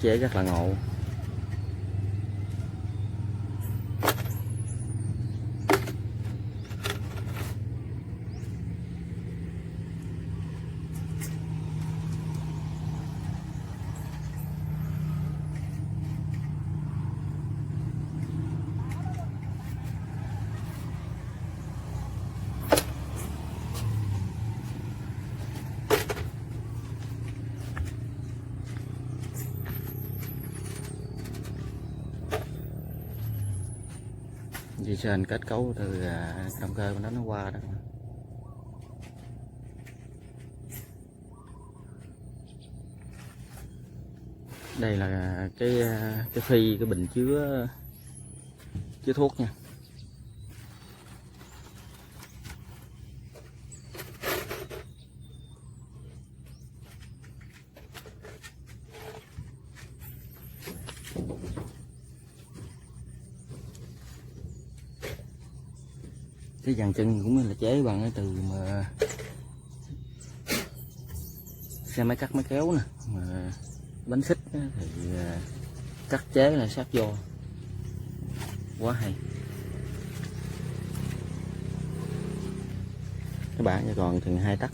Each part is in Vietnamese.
Chế rất là ngộ. Dây sền kết cấu từ động cơ của nó qua đó. Đây là cái phi, cái bình chứa thuốc nha. Cái dàn chân cũng là chế bằng cái từ mà xe máy cắt máy kéo nè, mà bánh xích thì cắt chế là sát vô, quá hay. Các bạn chỉ còn chừng 2 tấc.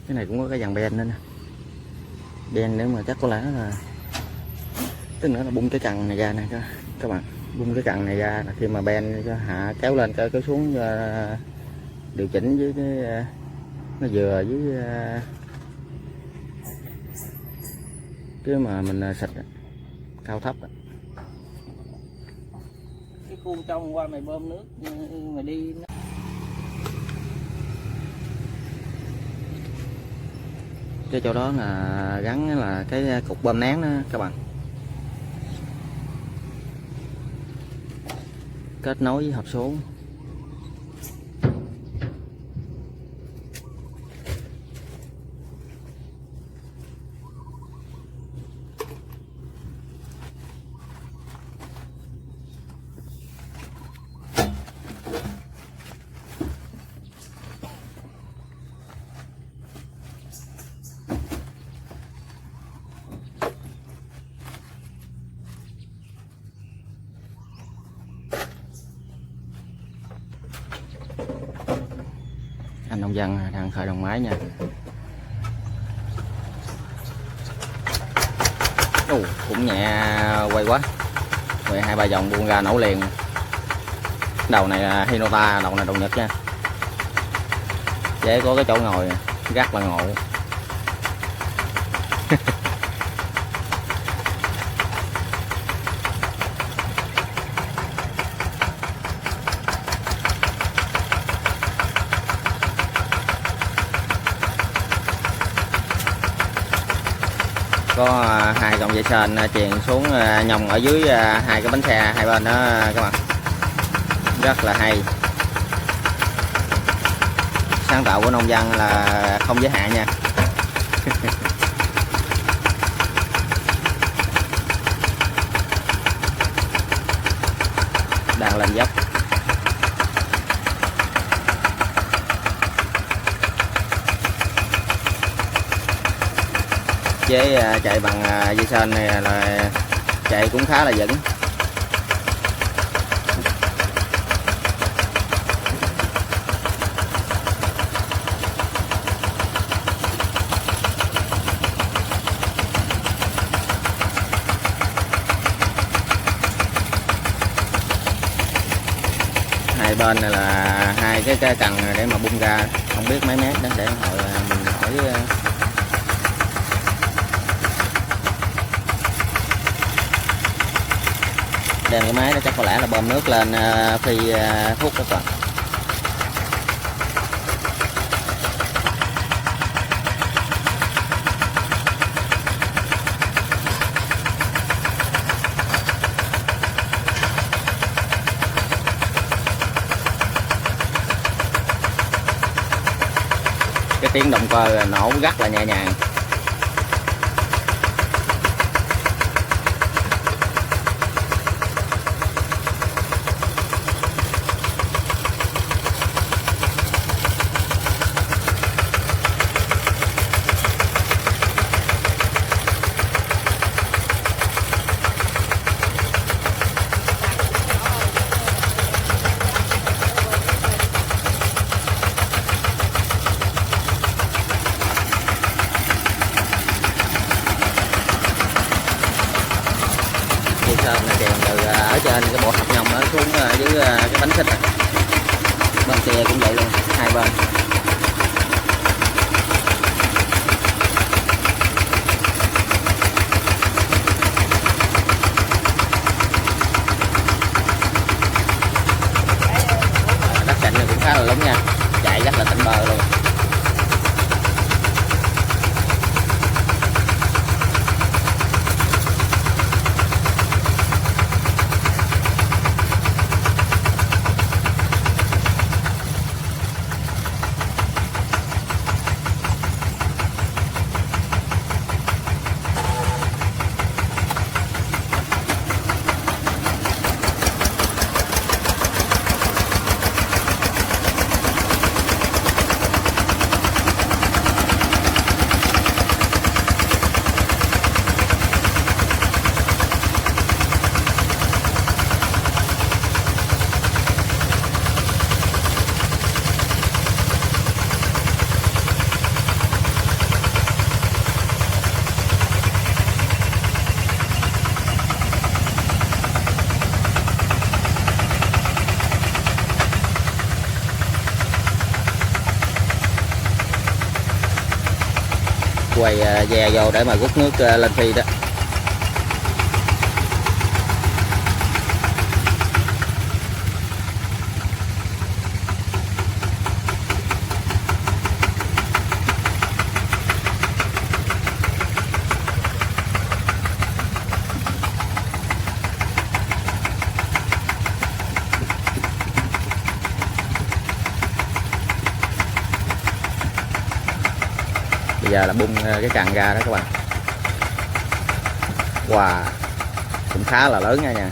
Cái này cũng có cái dàn ben nữa nè, ben nếu mà chắc có lẽ là tức nữa là bung cái cần này ra nè các bạn, bung cái cần này ra là khi mà ben cho hạ kéo lên kéo xuống điều chỉnh với cái nó vừa với cái mà mình xịt cao thấp. Cái khuôn trong qua mày bơm nước mày đi. Cái chỗ đó là gắn là cái cục bơm nén đó các bạn, kết nối với hộp số. Anh nông dân đang khởi động máy nha. Cũng nhẹ quay quá. Rồi 2-3 vòng buông ra nổ liền. Đầu này là Hinota, đầu này đầu Nhật nha. Chế có cái chỗ ngồi rất là ngồi. Có 2 con dây sền chèn xuống nhông ở dưới 2 cái bánh xe hai bên đó các bạn, rất là hay. Sáng tạo của nông dân là không giới hạn nha. Đang lên dốc. Chế chạy bằng dây sên này là chạy cũng khá là vững. Hai bên này là 2 cái cần để mà bung ra, không biết mấy mét đó để mình hỏi. đem cái máy đó chắc có lẽ là bơm nước lên phi thuốc các bạn. Cái tiếng động cơ nổ rất là nhẹ nhàng. Sơn này kèm từ ở trên cái bộ hộp nhông nó xuống dưới cái bánh xích này. Bên kia cũng vậy luôn, hai bên. Đất sảnh này cũng khá là lớn nha, chạy rất là tỉnh bờ luôn. Quay dè vô để mà rút nước lên phi đó. Bây giờ là bung cái cần ra đó các bạn. Wow, cũng khá là lớn nha.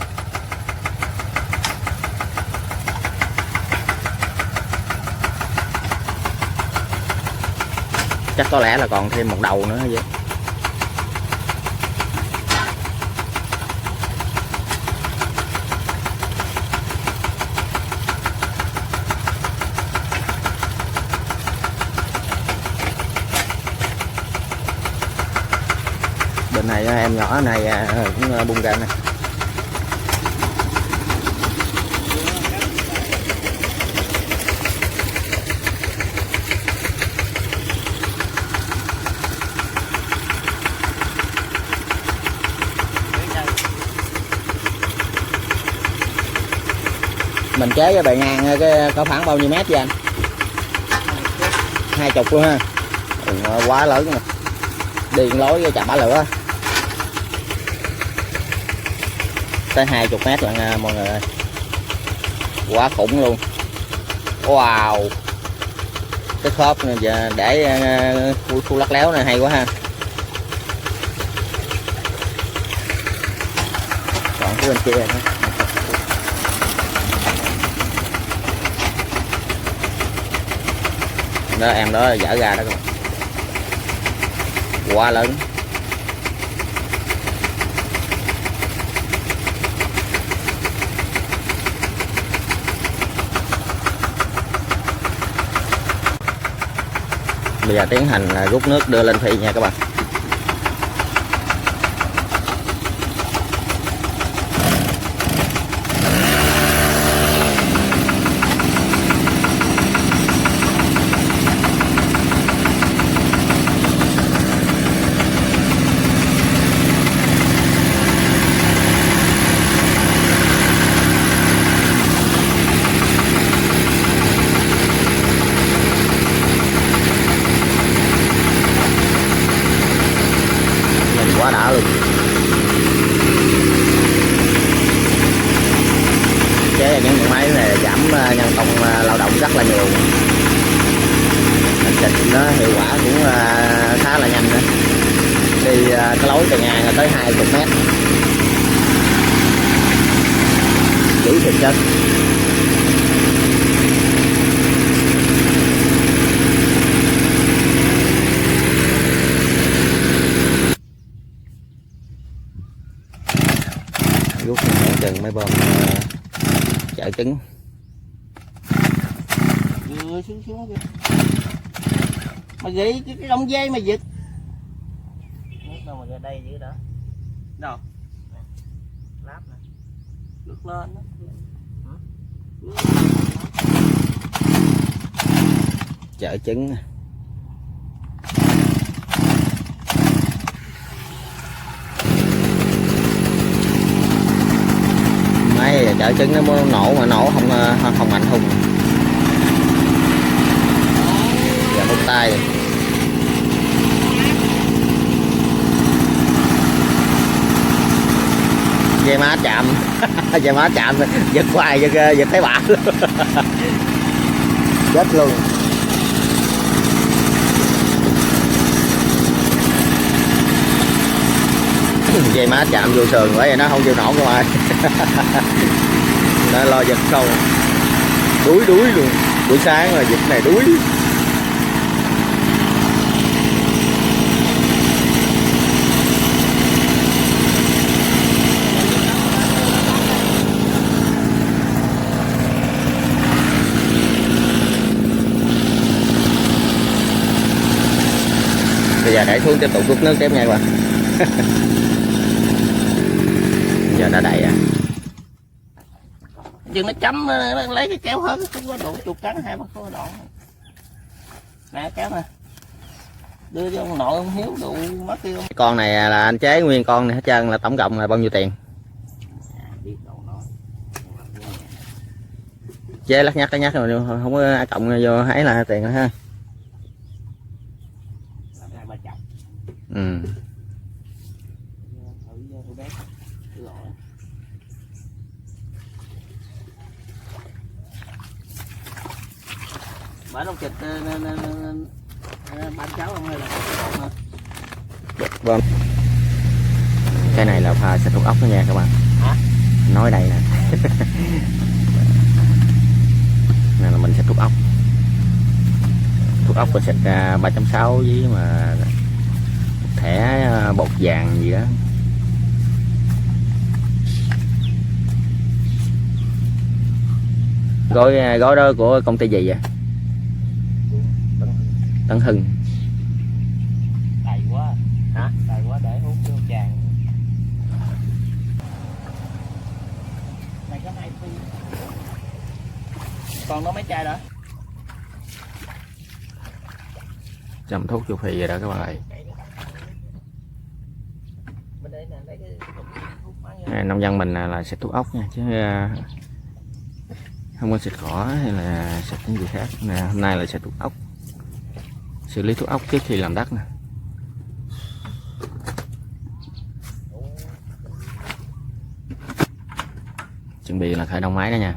Chắc có lẽ là còn thêm một đầu nữa vậy. Bên này em nhỏ này cũng bung ra nè. Mình chế cái bề ngang cái có khoảng bao nhiêu mét vậy anh? 20 luôn ha. Quá lớn nè. Điền lối với chạm bả lửa tới 20 mét lận mọi người ơi, quá khủng luôn. Wow, cái khớp này giờ để khu lắc léo này hay quá ha. Còn cái bên kia nữa. Đó em đó dở ra đó các bạn, quá lớn. Bây giờ tiến hành rút nước đưa lên phi nha các bạn. là nhiều. Xịt nó hiệu quả cũng khá là nhanh nữa. Đi cái lối từ nhà là tới 20 mét. Giữ xịt chết. Rút nữa chừng mấy bơm chạy trứng. Xuống mà ghi cái lông dây mà giật. Đâu mà ra đây dữ đó. Đâu? Láp nè. Lướt lên đó. Chở trứng. Máy chở trứng nó nổ mà nổ không mạnh hùng. Giờ hút tay. Dây má chạm. Dây má chạm giật hoài giật thấy bả luôn. Chết luôn. Dây má chạm vô sườn vậy nó không chịu nổi cơ mà. Nó lo giật sâu. Đuối luôn. Buổi sáng là giật này đuối. Bây giờ đẩy xuống tiếp tục rút nước tiếp nha các bạn. Giờ đã đầy à. Chừng nó chấm nó lấy cái kéo hết không có đủ chục cắn hai ba có đoạn. Nè kéo nè. Đưa cho ông nội ông Hiếu đủ mất tiêu. Con này là anh chế nguyên con này hết trơn là tổng cộng là bao nhiêu tiền? Chế lắc nhắc rồi không có cộng vô ấy là tiền rồi ha. Ừ. Bả lông thịt bán cháu không hay là vâng. Cái này là pha xịt thuốc ốc đó nha các bạn. Hả? Nói đây nè. Này là mình xịt thuốc ốc. Thuốc ốc mình xịt 3.6 với mà thẻ bột vàng gì đó. Gói đó của công ty gì vậy? Tân Hưng. Đầy quá. Hả? Đầy quá để hút vô tràn. Này có 2 phi. Còn nó mấy chai đó? Chăm thuốc vô phi rồi đó các bạn ơi. Nông dân mình là xịt thuốc ốc nha chứ không có xịt cỏ hay là xịt cái gì khác nè. Hôm nay là xịt thuốc ốc, xử lý thuốc ốc trước khi làm đất nè. Chuẩn bị là khởi động máy đó nha.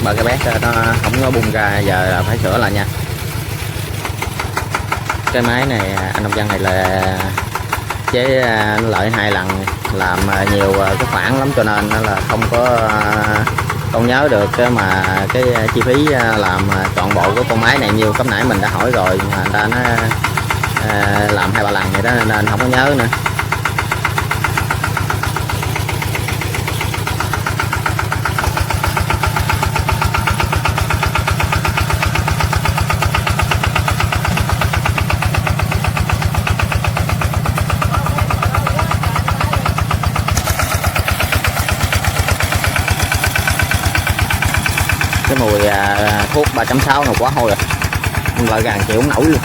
Mà cái bét nó không có bung ra, giờ là phải sửa lại nha. Cái máy này anh nông dân này là chế lợi 2 lần, làm nhiều cái khoản lắm cho nên là không nhớ được mà cái chi phí làm toàn bộ của con máy này nhiều. Cấp nãy mình đã hỏi rồi mà người ta nó làm 2-3 lần vậy đó nên không có nhớ nữa. cái mùi thuốc 3.6 này quá hôi rồi, loại gà chịu không nổi luôn.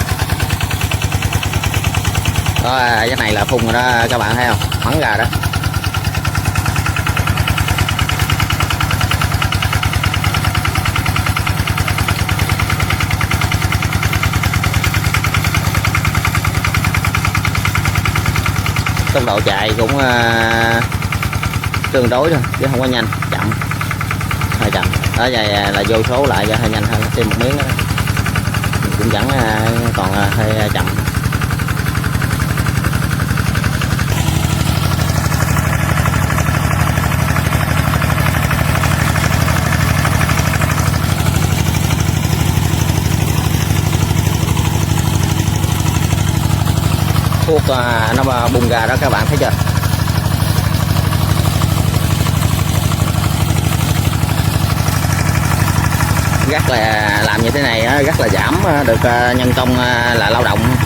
Đó, cái này là phun rồi đó các bạn thấy không, mắng gà đó. Tốc độ chạy cũng tương đối thôi chứ không có nhanh, chậm, hơi chậm. Đó vậy là vô số lại cho hơi nhanh hơn, thêm một miếng đó mình cũng vẫn còn hơi chậm. Thuốc nó bung ra đó các bạn thấy chưa. Rất là làm như thế này rất là giảm được nhân công là lao động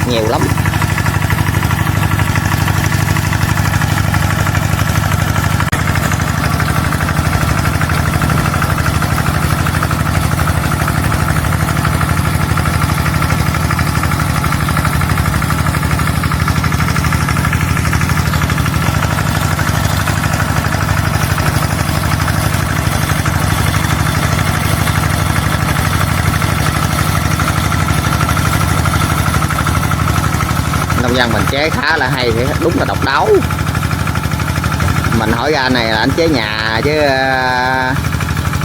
nhiều lắm. Nông dân mình chế khá là hay, đúng là độc đáo. Mình hỏi ra này là anh chế nhà chứ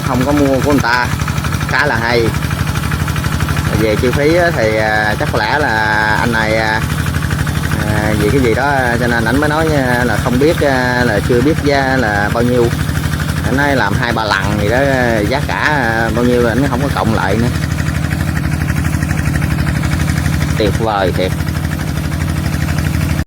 không có mua của người ta, khá là hay. Về chi phí thì chắc có lẽ là anh này vì cái gì đó cho nên anh mới nói là không biết, là chưa biết giá là bao nhiêu. Anh nói làm 2-3 lần gì đó, giá cả bao nhiêu anh không có cộng lại nữa. Tuyệt vời thiệt.